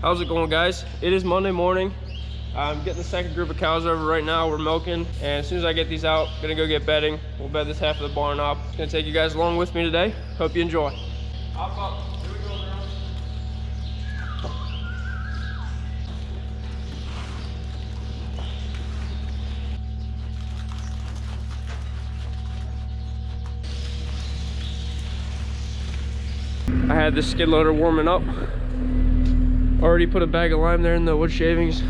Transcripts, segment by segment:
How's it going, guys? It is Monday morning. I'm getting the second group of cows over right now. We're milking, and as soon as I get these out, I'm gonna go get bedding. We'll bed this half of the barn up. It's gonna take you guys along with me today. Hope you enjoy. Hop up. Here we go, girls. I had this skid loader warming up. Already put a bag of lime there in the wood shavings.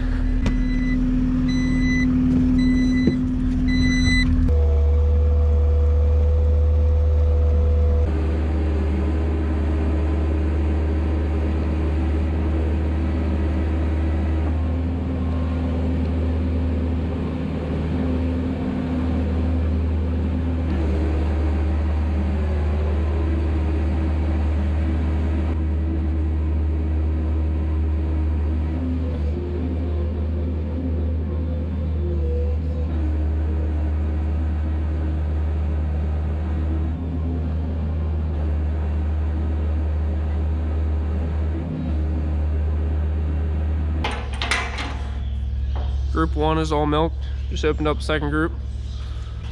Group 1 is all milked. Just opened up second group.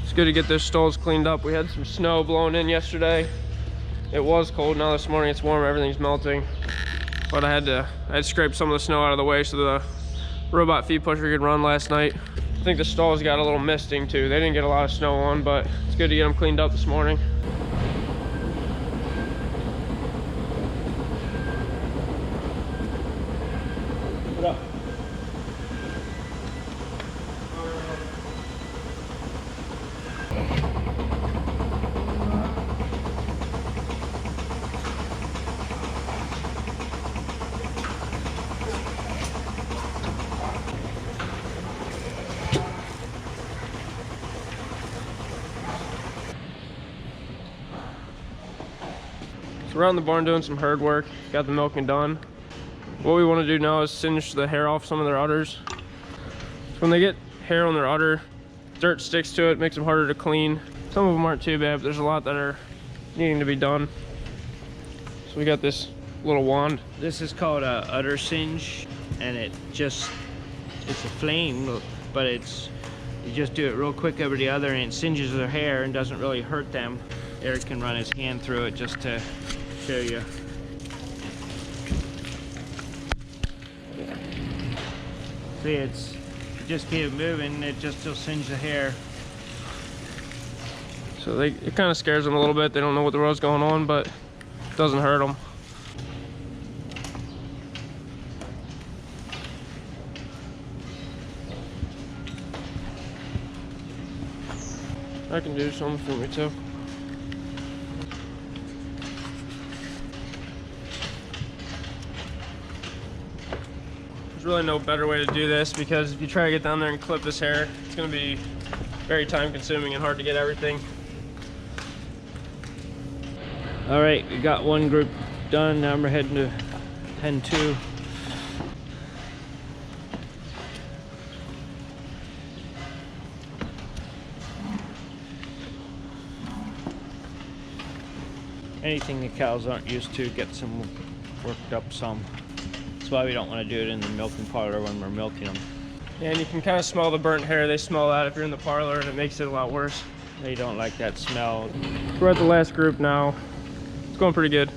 It's good to get those stalls cleaned up. We had some snow blowing in yesterday. It was cold. Now this morning it's warm. Everything's melting. But I had to scrape some of the snow out of the way so the robot feed pusher could run last night. I think the stalls got a little misting too. They didn't get a lot of snow on, but it's good to get them cleaned up this morning. What up? So we're out in the barn doing some herd work. Got the milking done. What we want to do now is singe the hair off some of their udders. So when they get hair on their udder, dirt sticks to it, makes them harder to clean. Some of them aren't too bad, but there's a lot that are needing to be done. So we got this little wand. This is called a udder singe, and it's a flame, but you just do it real quick over the other, and it singes their hair and doesn't really hurt them. Eric can run his hand through it just to show you. See, you just keep it moving, it just will singe the hair. So it kind of scares them a little bit. They don't know what the world's going on, but it doesn't hurt them. I can do something for me too. There's really no better way to do this, because if you try to get down there and clip this hair, it's going to be very time consuming and hard to get everything. All right, we got one group done. Now we're heading to 10-2. Anything the cows aren't used to gets them worked up some. That's why we don't want to do it in the milking parlor when we're milking them. Yeah, and you can kind of smell the burnt hair. They smell that if you're in the parlor, and it makes it a lot worse. They don't like that smell. We're at the last group now. It's going pretty good.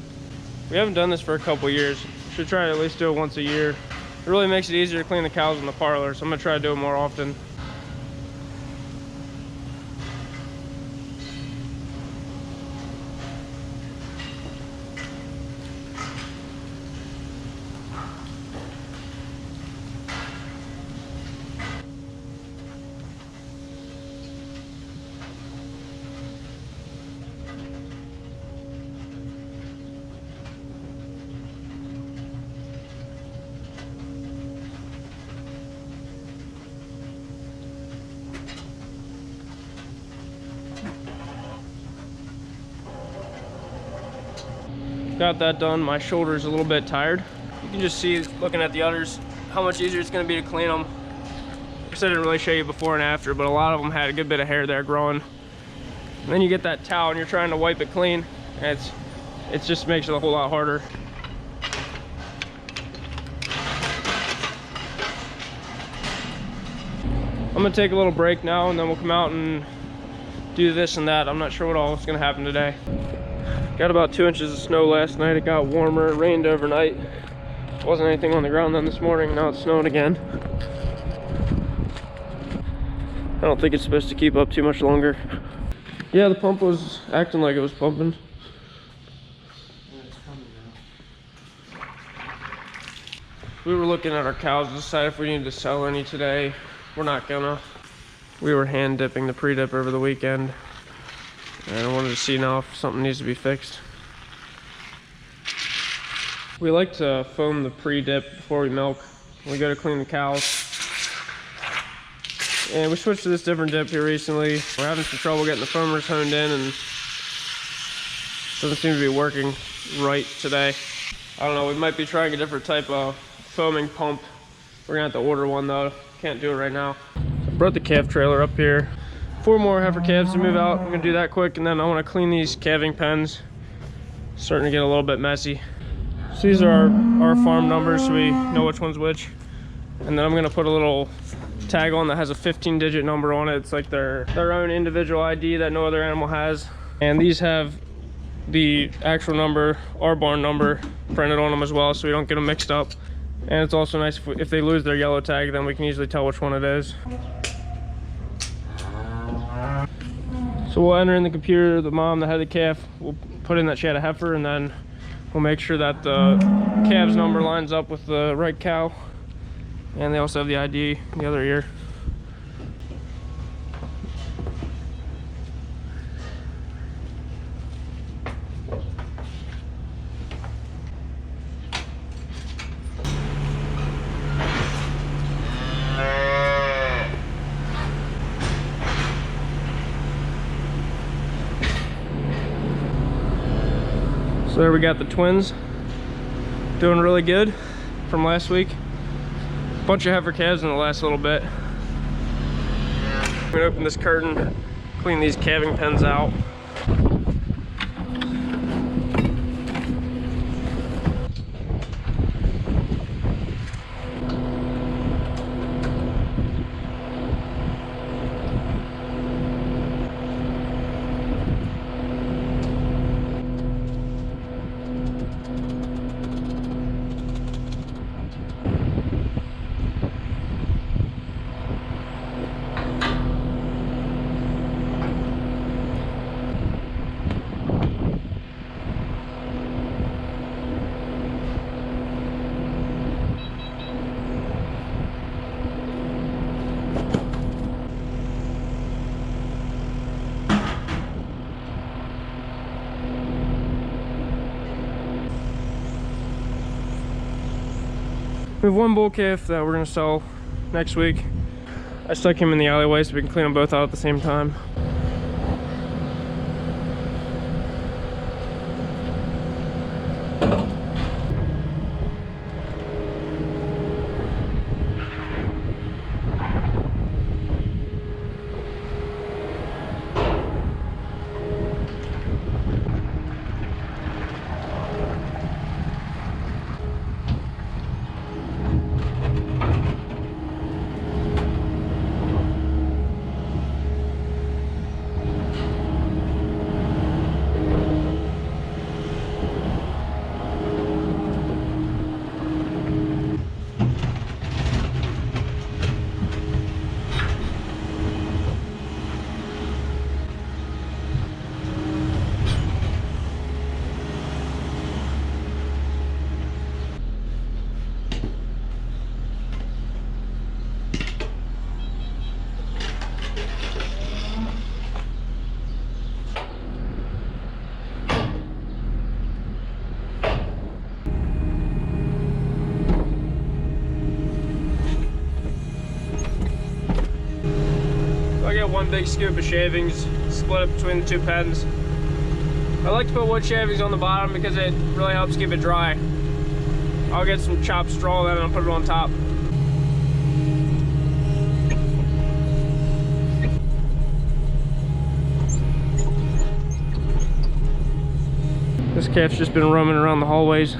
We haven't done this for a couple years. Should try to at least do it once a year. It really makes it easier to clean the cows in the parlor, so I'm gonna try to do it more often. Got that done. My shoulder's a little bit tired. You can just see, looking at the udders, how much easier it's going to be to clean them. I guess I didn't really show you before and after, but a lot of them had a good bit of hair there growing. And then you get that towel and you're trying to wipe it clean, and it just makes it a whole lot harder. I'm gonna take a little break now, and then we'll come out and do this and that. I'm not sure what all is gonna happen today. Got about 2 inches of snow last night. It got warmer, it rained overnight. Wasn't anything on the ground then this morning. Now it's snowing again. I don't think it's supposed to keep up too much longer. Yeah, the pump was acting like it was pumping. We were looking at our cows to decide if we needed to sell any today. We're not gonna. We were hand dipping the pre-dip over the weekend, and I wanted to see now if something needs to be fixed. We like to foam the pre-dip before we milk when we go to clean the cows. And we switched to this different dip here recently. We're having some trouble getting the foamers honed in, and doesn't seem to be working right today. I don't know, we might be trying a different type of foaming pump. We're gonna have to order one though. Can't do it right now. I brought the calf trailer up here. 4 more heifer calves to move out. I'm gonna do that quick, and then I wanna clean these calving pens. Starting to get a little bit messy. So these are our farm numbers, so we know which one's which. And then I'm gonna put a little tag on that has a 15-digit number on it. It's like their own individual ID that no other animal has. And these have the actual number, our barn number, printed on them as well, so we don't get them mixed up. And it's also nice if they lose their yellow tag, then we can easily tell which one it is. So we'll enter in the computer the mom that had the calf. We'll put in that she had a heifer, and then we'll make sure that the calf's number lines up with the right cow. And they also have the ID in the other ear. So there we got the twins doing really good from last week. Bunch of heifer calves in the last little bit. I'm gonna open this curtain, clean these calving pens out. We have one bull calf that we're gonna sell next week. I stuck him in the alleyway so we can clean them both out at the same time. One big scoop of shavings, split it between the 2 pens. I like to put wood shavings on the bottom because it really helps keep it dry. I'll get some chopped straw then and I'll put it on top. This calf's just been roaming around the hallways.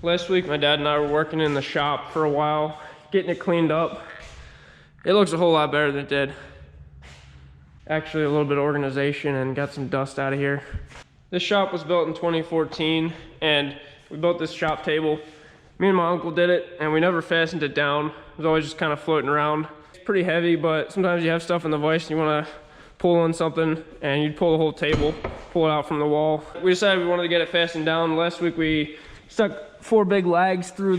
Last week, my dad and I were working in the shop for a while, getting it cleaned up. It looks a whole lot better than it did. Actually, a little bit of organization and got some dust out of here. This shop was built in 2014, and we built this shop table. Me and my uncle did it, and we never fastened it down. It was always just kind of floating around. It's pretty heavy, but sometimes you have stuff in the vise and you want to pull on something, and you'd pull the whole table, pull it out from the wall. We decided we wanted to get it fastened down. Last week we stuck 4 big lags through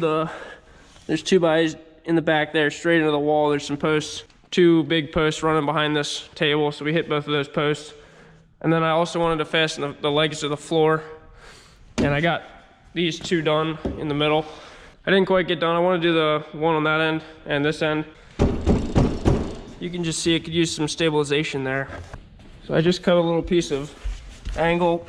there's 2 bys in the back there, straight into the wall. There's some posts, 2 big posts running behind this table, so we hit both of those posts. And then I also wanted to fasten the legs to the floor, and I got these 2 done in the middle. I didn't quite get done. I want to do the one on that end and this end. You can just see it could use some stabilization there. So I just cut a little piece of angle,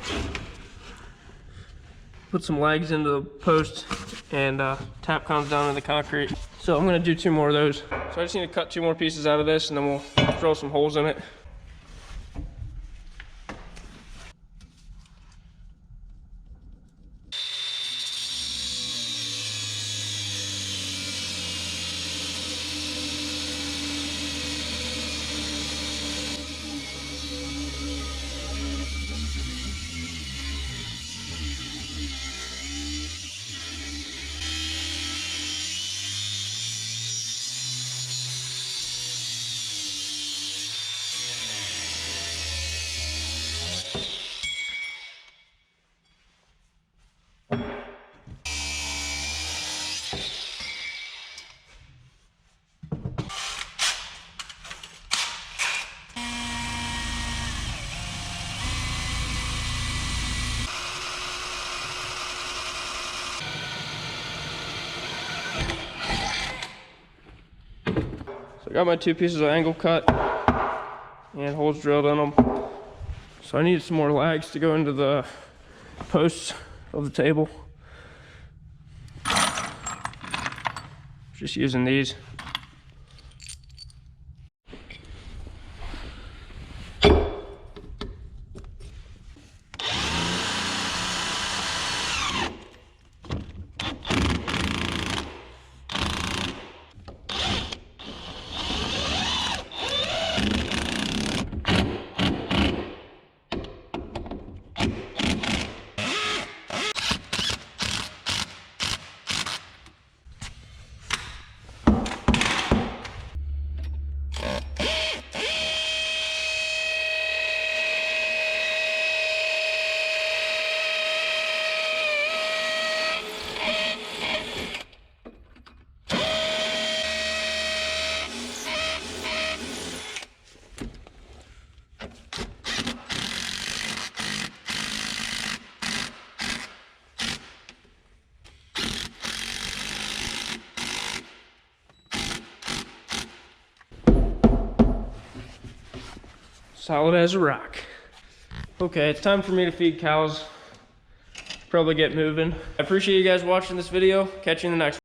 put some legs into the post, and tap comes down into the concrete. So I'm gonna do 2 more of those. So I just need to cut 2 more pieces out of this, and then we'll drill some holes in it. So I got my 2 pieces of angle cut and holes drilled in them. So I need some more lags to go into the posts of the table. Just using these. Solid as a rock. Okay, it's time for me to feed cows. Probably get moving. I appreciate you guys watching this video. Catch you in the next one.